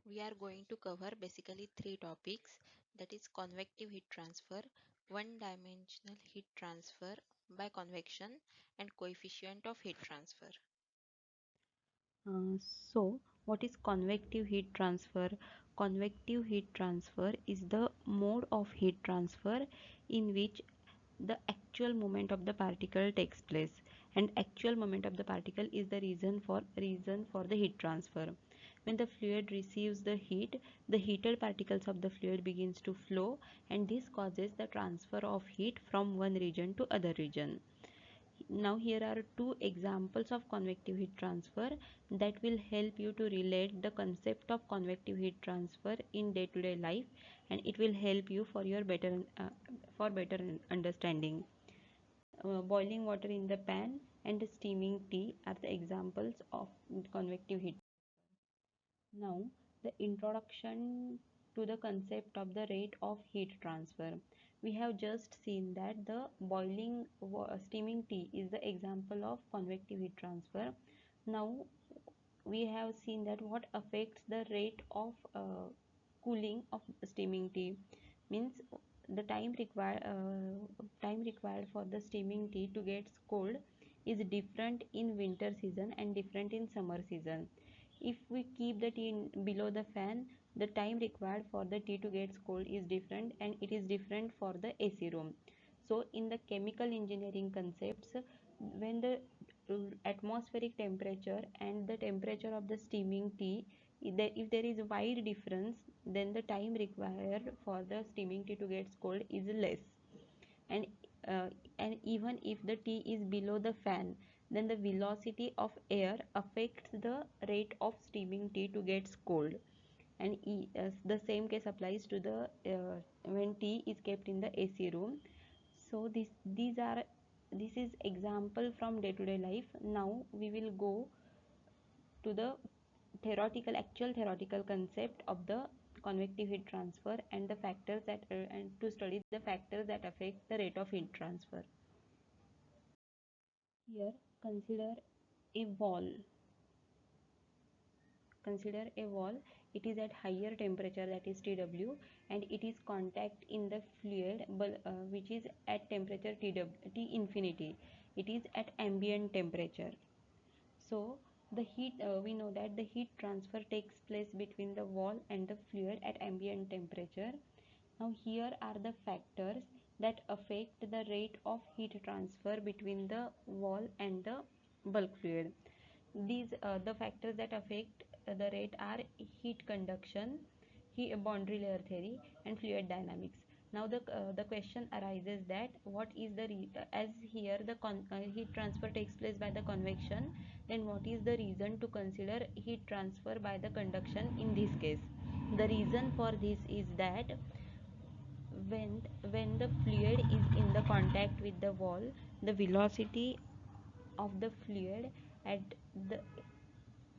We are going to cover basically three topics, that is convective heat transfer, one dimensional heat transfer by convection, and coefficient of heat transfer. What is convective heat transfer? Convective heat transfer is the mode of heat transfer in which the actual movement of the particle takes place, and actual movement of the particle is the reason for the heat transfer. When the fluid receives the heat, the heated particles of the fluid begins to flow, and this causes the transfer of heat from one region to other region. Now here are two examples of convective heat transfer that will help you to relate the concept of convective heat transfer in day-to-day life, and it will help you for your better understanding. Boiling water in the pan and steaming tea are the examples of convective heat. Now, the introduction to the concept of the rate of heat transfer. We have just seen that the steaming tea is the example of convective heat transfer. Now, we have seen that what affects the rate of cooling of steaming tea means the time required for the steaming tea to get cold is different in winter season and different in summer season. If we keep the tea below the fan, the time required for the tea to get cold is different, and it is different for the AC room. So in the chemical engineering concepts, when the atmospheric temperature and the temperature of the steaming tea, if there is a wide difference, then the time required for the steaming tea to get cold is less. And and even if the tea is below the fan, then the velocity of air affects the rate of steaming tea to get cold. And the same case applies to the when tea is kept in the AC room. So this is example from day to day life. Now we will go to the actual theoretical concept of the convective heat transfer and the factors that and to study the factors that affect the rate of heat transfer. Here, a wall. Consider a wall. It is at higher temperature, that is TW, and it is contact in the fluid which is at temperature T infinity. It is at ambient temperature. So we know that the heat transfer takes place between the wall and the fluid at ambient temperature. Now here are the factors that affect the rate of heat transfer between the wall and the bulk fluid. These the factors that affect the rate are heat conduction, boundary layer theory, and fluid dynamics. Now the question arises that what is as here the heat transfer takes place by the convection, then what is the reason to consider heat transfer by the conduction in this case? The reason for this is that when the fluid is in the contact with the wall, the velocity of the fluid at the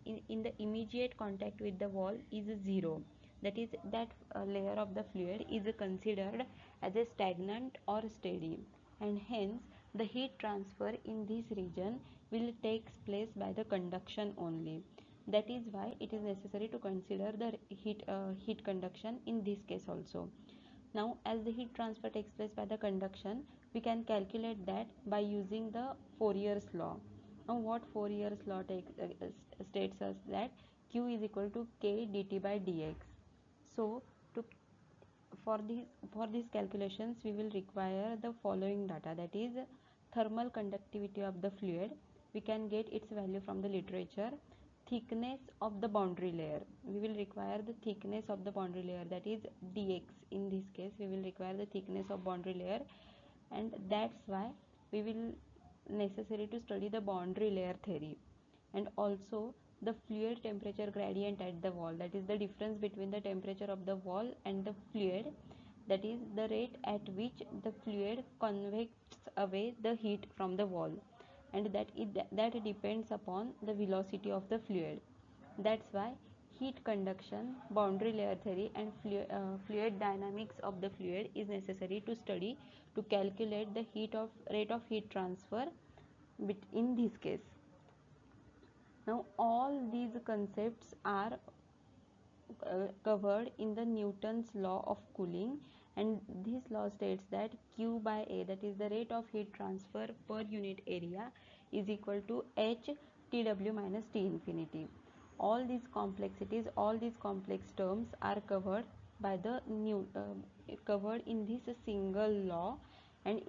in the immediate contact with the wall is zero. That is that layer of the fluid is considered as a stagnant or steady, and hence the heat transfer in this region will takes place by the conduction only. That is why it is necessary to consider the heat conduction in this case also. Now, as the heat transfer takes place by the conduction, we can calculate that by using the Fourier's law. Now, what Fourier's law states us that Q is equal to K dt by dx. So, to for these calculations, we will require the following data, that is thermal conductivity of the fluid. We can get its value from the literature. Thickness of the boundary layer, we will require the thickness of the boundary layer, that is dx. In this case we will require the thickness of boundary layer, and that's why we will necessary to study the boundary layer theory. And also the fluid temperature gradient at the wall, that is the difference between the temperature of the wall and the fluid, that is the rate at which the fluid convects away the heat from the wall, and that depends upon the velocity of the fluid. That's why heat conduction, boundary layer theory, and fluid dynamics of the fluid is necessary to study to calculate the rate of heat transfer in this case. Now all these concepts are covered in the Newton's law of cooling, and this law states that Q by A, that is the rate of heat transfer per unit area, is equal to H Tw minus T infinity. All these complexities, all these complex terms are covered by the new covered in this single law, and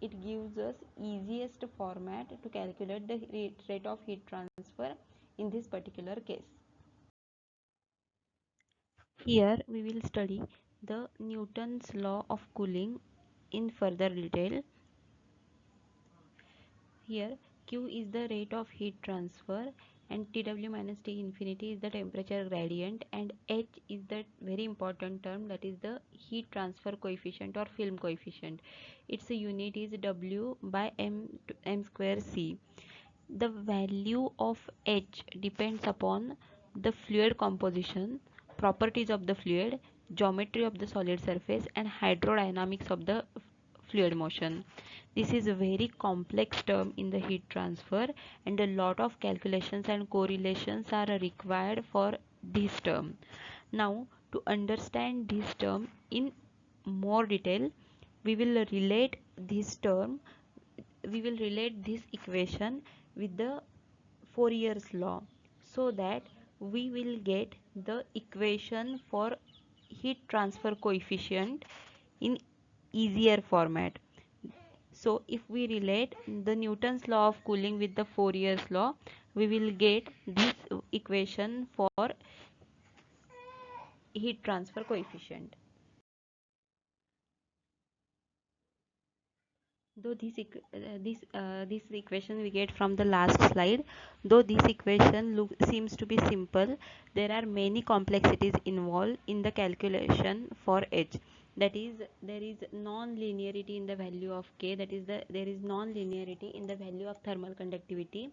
it gives us easiest format to calculate the rate of heat transfer in this particular case. Here we will study the Newton's law of cooling in further detail. Here Q is the rate of heat transfer and Tw minus T infinity is the temperature gradient, and H is the very important term, that is the heat transfer coefficient or film coefficient. Its unit is W by m square C. The value of H depends upon the fluid composition, properties of the fluid, geometry of the solid surface, and hydrodynamics of the fluid motion. This is a very complex term in the heat transfer, and a lot of calculations and correlations are required for this term. Now, to understand this term in more detail, we will relate this term we will relate this equation with the Fourier's law, so that we will get the equation for heat transfer coefficient in easier format. So if we relate the Newton's law of cooling with the Fourier's law, we will get this equation for heat transfer coefficient. Though this equation we get from the last slide, though this equation seems to be simple, there are many complexities involved in the calculation for H. That is, there is non-linearity in the value of K, that is there is non-linearity in the value of thermal conductivity,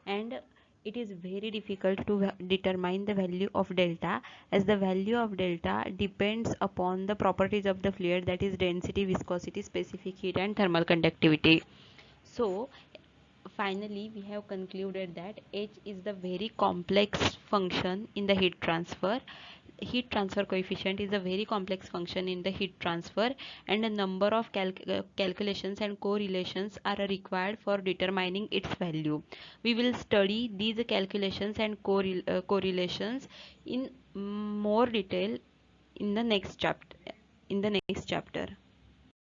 and it is very difficult to determine the value of delta, as the value of delta depends upon the properties of the fluid, that is density, viscosity, specific heat, and thermal conductivity. So finally we have concluded that H is the very complex function in the heat transfer coefficient is a very complex function in the heat transfer, and a number of calculations and correlations are required for determining its value. We will study these calculations and correlations in more detail in the next chapter.